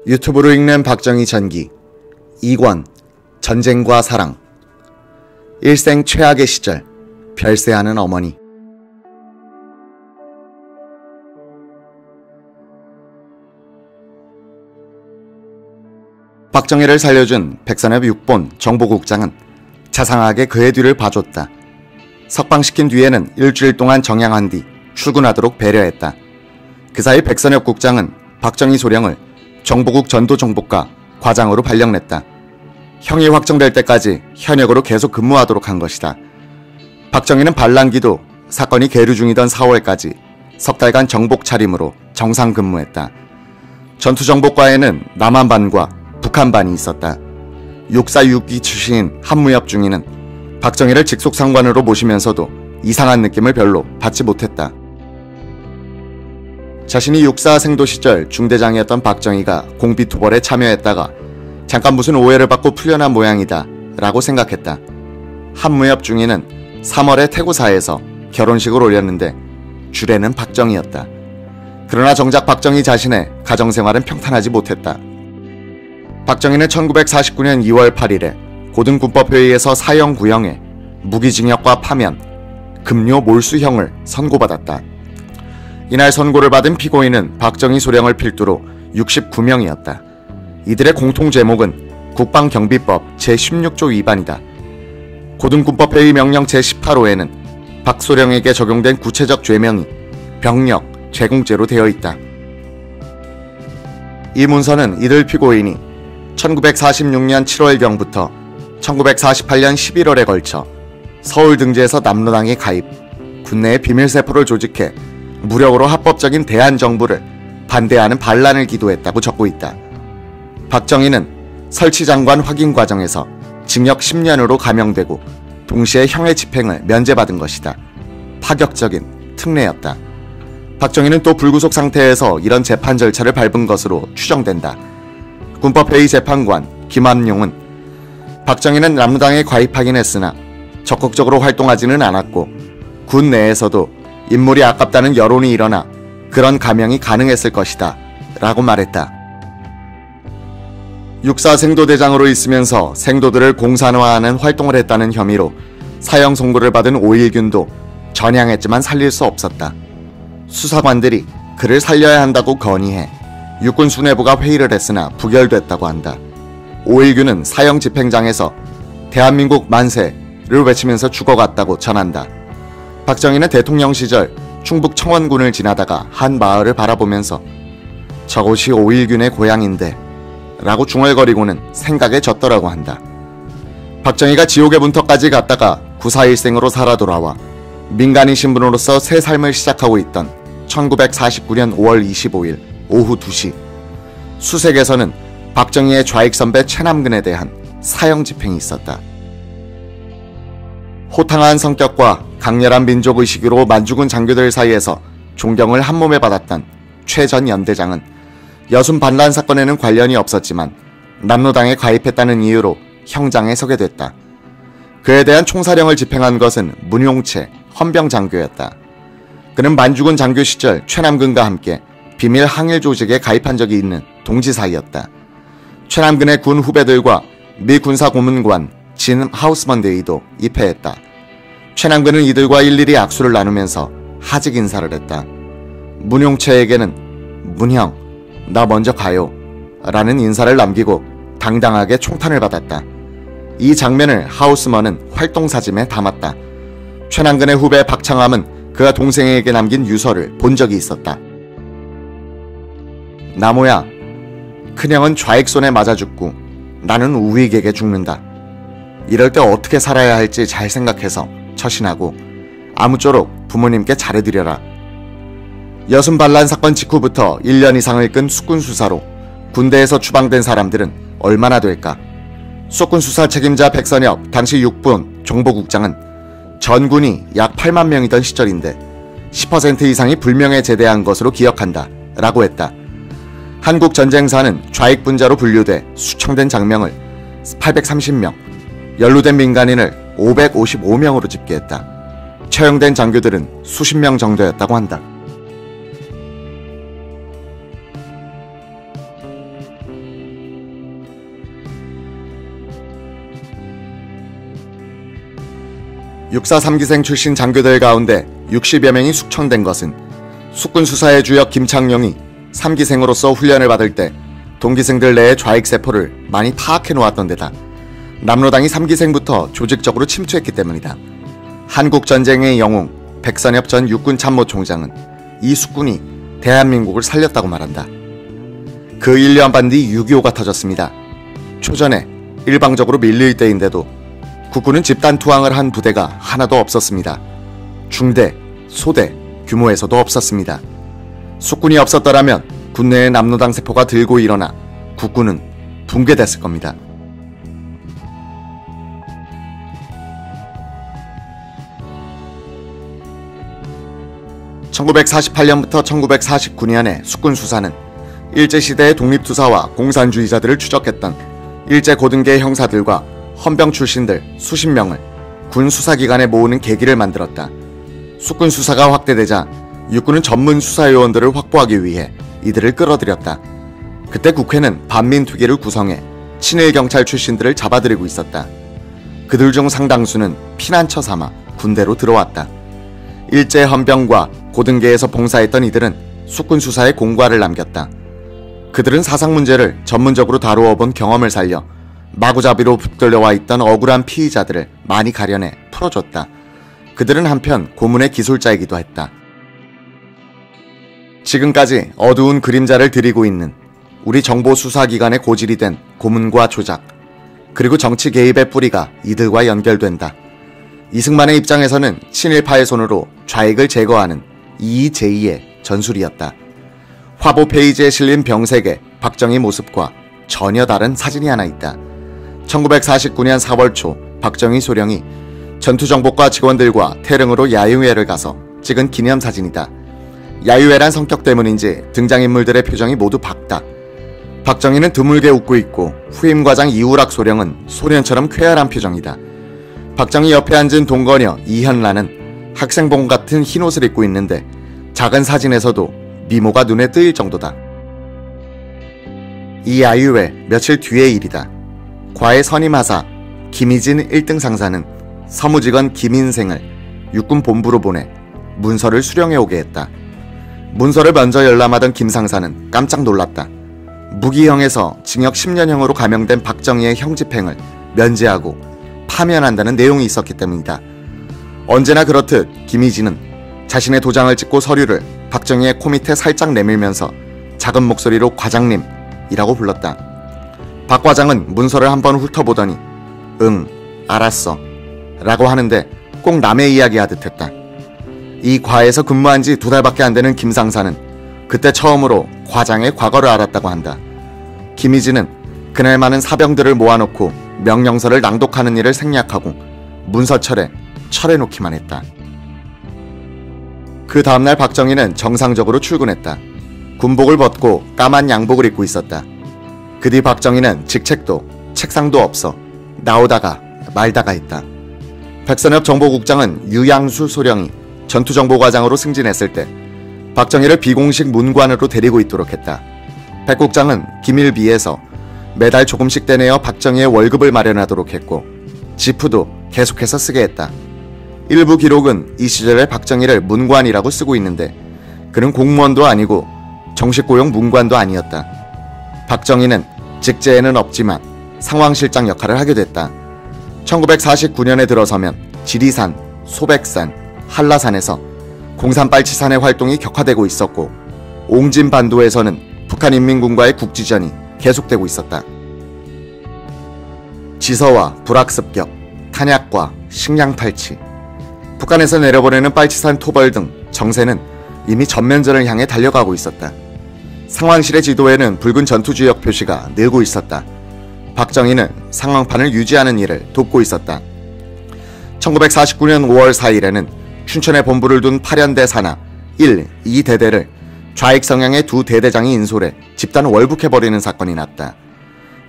유튜브로 읽는 박정희 전기 2권 전쟁과 사랑. 일생 최악의 시절 별세하는 어머니. 박정희를 살려준 백선엽 육본 정보국장은 자상하게 그의 뒤를 봐줬다. 석방시킨 뒤에는 일주일 동안 정양한 뒤 출근하도록 배려했다. 그 사이 백선엽 국장은 박정희 소령을 정보국 전도정보과 과장으로 발령냈다. 형이 확정될 때까지 현역으로 계속 근무하도록 한 것이다. 박정희는 반란기도 사건이 계류 중이던 4월까지 석 달간 정복 차림으로 정상 근무했다. 전투정보과에는 남한반과 북한반이 있었다. 육사 6기 출신인 한무엽 중위는 박정희를 직속 상관으로 모시면서도 이상한 느낌을 별로 받지 못했다. 자신이 육사 생도 시절 중대장이었던 박정희가 공비투벌에 참여했다가 잠깐 무슨 오해를 받고 풀려난 모양이다 라고 생각했다. 한무엽 중위는 3월에 태구사에서 결혼식을 올렸는데 주례는 박정희였다. 그러나 정작 박정희 자신의 가정생활은 평탄하지 못했다. 박정희는 1949년 2월 8일에 고등군법회의에서 사형 구형에 무기징역과 파면, 급료 몰수형을 선고받았다. 이날 선고를 받은 피고인은 박정희 소령을 필두로 69명이었다. 이들의 공통 제목은 국방경비법 제16조 위반이다. 고등군법회의 명령 제18호에는 박 소령에게 적용된 구체적 죄명이 병력, 제공죄로 되어 있다. 이 문서는 이들 피고인이 1946년 7월경부터 1948년 11월에 걸쳐 서울 등지에서 남로당에 가입, 군내에 비밀세포를 조직해 무력으로 합법적인 대한정부를 반대하는 반란을 기도했다고 적고 있다. 박정희는 설치장관 확인 과정에서 징역 10년으로 감형되고 동시에 형의 집행을 면제받은 것이다. 파격적인 특례였다. 박정희는 또 불구속 상태에서 이런 재판 절차를 밟은 것으로 추정된다. 군법회의 재판관 김암룡은 박정희는 남로당에 가입하긴 했으나 적극적으로 활동하지는 않았고 군 내에서도 인물이 아깝다는 여론이 일어나 그런 감형이 가능했을 것이다 라고 말했다. 육사 생도대장으로 있으면서 생도들을 공산화하는 활동을 했다는 혐의로 사형 선고를 받은 오일균도 전향했지만 살릴 수 없었다. 수사관들이 그를 살려야 한다고 건의해 육군 수뇌부가 회의를 했으나 부결됐다고 한다. 오일균은 사형 집행장에서 대한민국 만세를 외치면서 죽어갔다고 전한다. 박정희는 대통령 시절 충북 청원군을 지나다가 한 마을을 바라보면서 저곳이 오일균의 고향인데 라고 중얼거리고는 생각에 젖더라고 한다. 박정희가 지옥의 문턱까지 갔다가 구사일생으로 살아 돌아와 민간인 신분으로서 새 삶을 시작하고 있던 1949년 5월 25일 오후 2시 수색에서는 박정희의 좌익 선배 최남근에 대한 사형 집행이 있었다. 호탕한 성격과 강렬한 민족의식으로 만주군 장교들 사이에서 존경을 한몸에 받았던 최 전 연대장은 여순 반란 사건에는 관련이 없었지만 남로당에 가입했다는 이유로 형장에 서게 됐다. 그에 대한 총사령을 집행한 것은 문용채 헌병 장교였다. 그는 만주군 장교 시절 최남근과 함께 비밀 항일 조직에 가입한 적이 있는 동지 사이였다. 최남근의 군 후배들과 미 군사고문관 진 하우스먼 대위도 입회했다. 최남근은 이들과 일일이 악수를 나누면서 하직 인사를 했다. 문용채에게는 문형, 나 먼저 가요 라는 인사를 남기고 당당하게 총탄을 받았다. 이 장면을 하우스먼은 활동사진에 담았다. 최남근의 후배 박창함은 그가 동생에게 남긴 유서를 본 적이 있었다. 나모야, 큰형은 좌익손에 맞아 죽고 나는 우익에게 죽는다. 이럴 때 어떻게 살아야 할지 잘 생각해서 처신하고 아무쪼록 부모님께 잘해드려라. 여순 반란 사건 직후부터 1년 이상을 끈 숙군수사로 군대에서 추방된 사람들은 얼마나 될까? 숙군수사 책임자 백선엽 당시 육군 정보국장은 전군이 약 8만 명이던 시절인데 10% 이상이 불명예 제대한 것으로 기억한다 라고 했다. 한국 전쟁사는 좌익분자로 분류돼 수청된 장명을 830명, 연루된 민간인을 555명으로 집계했다. 처형된 장교들은 수십 명 정도였다고 한다. 육사 3기생 출신 장교들 가운데 60여 명이 숙청된 것은 숙군 수사의 주역 김창룡이 3기생으로서 훈련을 받을 때 동기생들 내의 좌익세포를 많이 파악해 놓았던 데다 남로당이 3기생부터 조직적으로 침투했기 때문이다. 한국전쟁의 영웅 백선엽 전 육군참모총장은 이 숙군이 대한민국을 살렸다고 말한다. 그 1년 반 뒤 6.25가 터졌습니다. 초전에 일방적으로 밀릴 때인데도 국군은 집단 투항을 한 부대가 하나도 없었습니다. 중대, 소대 규모에서도 없었습니다. 숙군이 없었더라면 군내의 남로당 세포가 들고 일어나 국군은 붕괴됐을 겁니다. (1948년부터) 1949년의 숙군 수사는 일제시대의 독립투사와 공산주의자들을 추적했던 일제 고등계 형사들과 헌병 출신들 수십 명을 군 수사기관에 모으는 계기를 만들었다. 숙군 수사가 확대되자 육군은 전문 수사요원들을 확보하기 위해 이들을 끌어들였다. 그때 국회는 반민특위를 구성해 친일경찰 출신들을 잡아들이고 있었다. 그들 중 상당수는 피난처 삼아 군대로 들어왔다. 일제 헌병과 고등계에서 봉사했던 이들은 숙군 수사에 공과를 남겼다. 그들은 사상 문제를 전문적으로 다루어 본 경험을 살려 마구잡이로 붙들려와 있던 억울한 피의자들을 많이 가려내 풀어줬다. 그들은 한편 고문의 기술자이기도 했다. 지금까지 어두운 그림자를 드리고 있는 우리 정보수사기관의 고질이 된 고문과 조작, 그리고 정치 개입의 뿌리가 이들과 연결된다. 이승만의 입장에서는 친일파의 손으로 좌익을 제거하는 이의제의의 전술이었다. 화보 페이지에 실린 병색의 박정희 모습과 전혀 다른 사진이 하나 있다. 1949년 4월 초 박정희 소령이 전투정보과 직원들과 태릉으로 야유회를 가서 찍은 기념사진이다. 야유회란 성격 때문인지 등장인물들의 표정이 모두 밝다. 박정희는 드물게 웃고 있고 후임과장 이우락 소령은 소년처럼 쾌활한 표정이다. 박정희 옆에 앉은 동거녀 이현란은 학생복 같은 흰옷을 입고 있는데 작은 사진에서도 미모가 눈에 뜨일 정도다. 이 야유회 며칠 뒤의 일이다. 과의 선임하사 김희진 1등 상사는 서무직원 김인생을 육군 본부로 보내 문서를 수령해 오게 했다. 문서를 먼저 열람하던 김 상사는 깜짝 놀랐다. 무기형에서 징역 10년형으로 감형된 박정희의 형 집행을 면제하고 파면한다는 내용이 있었기 때문이다. 언제나 그렇듯 김희진은 자신의 도장을 찍고 서류를 박정희의 코 밑에 살짝 내밀면서 작은 목소리로 과장님이라고 불렀다. 박 과장은 문서를 한번 훑어보더니 응, 알았어 라고 하는데 꼭 남의 이야기 하듯 했다. 이 과에서 근무한 지 2달밖에 안 되는 김 상사는 그때 처음으로 과장의 과거를 알았다고 한다. 김희진은 그날 많은 사병들을 모아놓고 명령서를 낭독하는 일을 생략하고 문서철에 철해놓기만 했다. 그 다음날 박정희는 정상적으로 출근했다. 군복을 벗고 까만 양복을 입고 있었다. 그 뒤 박정희는 직책도 책상도 없어 나오다가 말다가 했다. 백선엽 정보국장은 유양수 소령이 전투정보과장으로 승진했을 때 박정희를 비공식 문관으로 데리고 있도록 했다. 백 국장은 기밀비에서 매달 조금씩 떼내어 박정희의 월급을 마련하도록 했고 지푸도 계속해서 쓰게 했다. 일부 기록은 이 시절에 박정희를 문관이라고 쓰고 있는데 그는 공무원도 아니고 정식 고용 문관도 아니었다. 박정희는 직제에는 없지만 상황실장 역할을 하게 됐다. 1949년에 들어서면 지리산, 소백산, 한라산에서 공산빨치산의 활동이 격화되고 있었고 옹진반도에서는 북한인민군과의 국지전이 계속되고 있었다. 지서와 불악습격, 탄약과 식량탈취, 북한에서 내려보내는 빨치산 토벌 등 정세는 이미 전면전을 향해 달려가고 있었다. 상황실의 지도에는 붉은 전투지역 표시가 늘고 있었다. 박정희는 상황판을 유지하는 일을 돕고 있었다. 1949년 5월 4일에는 춘천에 본부를 둔 8연대 산하 1, 2대대를 좌익 성향의 2대대장이 인솔해 집단 월북해버리는 사건이 났다.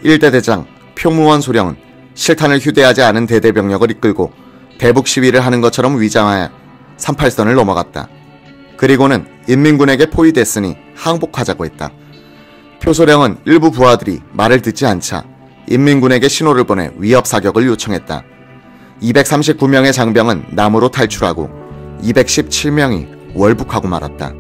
1대대장 표무원 소령은 실탄을 휴대하지 않은 대대병력을 이끌고 대북 시위를 하는 것처럼 위장하여 38선을 넘어갔다. 그리고는 인민군에게 포위됐으니 항복하자고 했다. 표소령은 일부 부하들이 말을 듣지 않자 인민군에게 신호를 보내 위협 사격을 요청했다. 239명의 장병은 남으로 탈출하고 217명이 월북하고 말았다.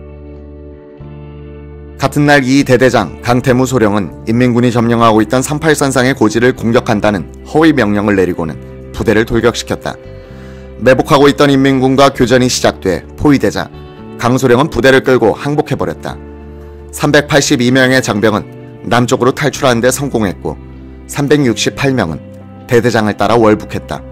같은 날 이 대대장 강태무 소령은 인민군이 점령하고 있던 38선상의 고지를 공격한다는 허위 명령을 내리고는 부대를 돌격시켰다. 매복하고 있던 인민군과 교전이 시작돼 포위되자 강소령은 부대를 끌고 항복해버렸다. 382명의 장병은 남쪽으로 탈출하는 데 성공했고 368명은 대대장을 따라 월북했다.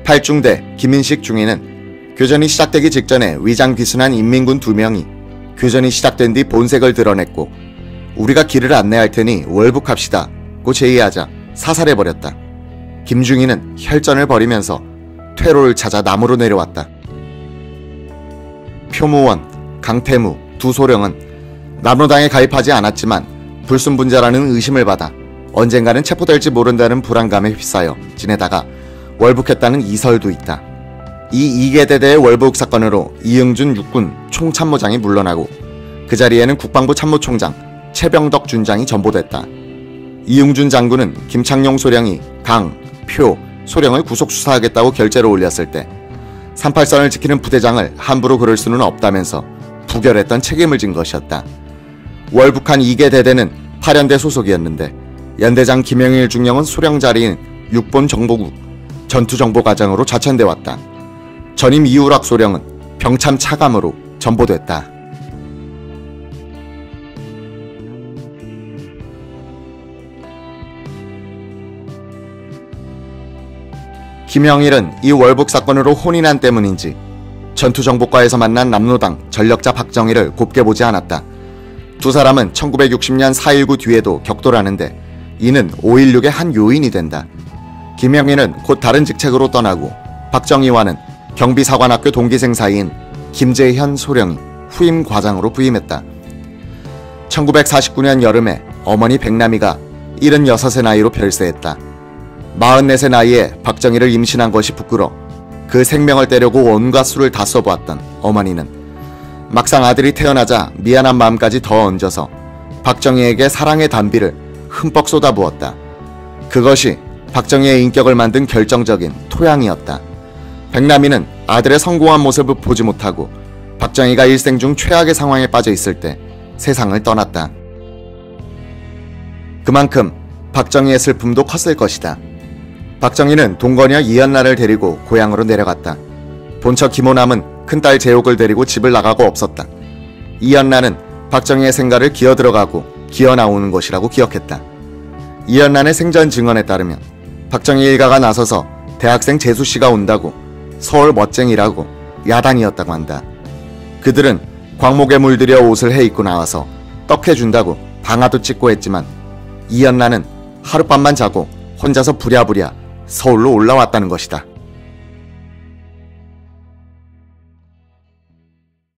8중대 김인식 중위는 교전이 시작되기 직전에 위장 귀순한 인민군 2명이 교전이 시작된 뒤 본색을 드러냈고 우리가 길을 안내할 테니 월북합시다 고 제의하자 사살해버렸다. 김중위는 혈전을 벌이면서 퇴로를 찾아 남으로 내려왔다. 표무원, 강태무, 두 소령은 남로당에 가입하지 않았지만 불순분자라는 의심을 받아 언젠가는 체포될지 모른다는 불안감에 휩싸여 지내다가 월북했다는 이설도 있다. 이 2개대대의 월북 사건으로 이응준 육군 총참모장이 물러나고 그 자리에는 국방부 참모총장 최병덕 준장이 전보됐다. 이응준 장군은 김창룡 소령이 강, 표, 소령을 구속 수사하겠다고 결재를 올렸을 때 38선을 지키는 부대장을 함부로 그럴 수는 없다면서 부결했던 책임을 진 것이었다. 월북한 2개 대대는 8연대 소속이었는데 연대장 김영일 중령은 소령 자리인 6본 정보국 전투정보과장으로 좌천돼 왔다. 전임 이우락 소령은 병참 차감으로 전보됐다. 김영일은 이 월북 사건으로 혼이 난 때문인지 전투정보과에서 만난 남로당 전력자 박정희를 곱게 보지 않았다. 두 사람은 1960년 4.19 뒤에도 격돌하는데 이는 5.16의 한 요인이 된다. 김영일은 곧 다른 직책으로 떠나고 박정희와는 경비사관학교 동기생 사이인 김재현 소령이 후임 과장으로 부임했다. 1949년 여름에 어머니 백남이가 76의 나이로 별세했다. 44의 나이에 박정희를 임신한 것이 부끄러 그 생명을 떼려고 온갖 수를 다 써보았던 어머니는 막상 아들이 태어나자 미안한 마음까지 더 얹어서 박정희에게 사랑의 단비를 흠뻑 쏟아부었다. 그것이 박정희의 인격을 만든 결정적인 토양이었다. 백남이는 아들의 성공한 모습을 보지 못하고 박정희가 일생 중 최악의 상황에 빠져 있을 때 세상을 떠났다. 그만큼 박정희의 슬픔도 컸을 것이다. 박정희는 동거녀 이연나를 데리고 고향으로 내려갔다. 본처 김호남은 큰딸 재옥을 데리고 집을 나가고 없었다. 이연나는 박정희의 생가를 기어 들어가고 기어 나오는 것이라고 기억했다. 이연란의 생전 증언에 따르면 박정희 일가가 나서서 대학생 재수씨가 온다고 서울 멋쟁이라고 야단이었다고 한다. 그들은 광목에 물들여 옷을 해입고 나와서 떡해준다고 방아도 찍고 했지만 이연란은 하룻밤만 자고 혼자서 부랴부랴 서울로 올라왔다는 것이다.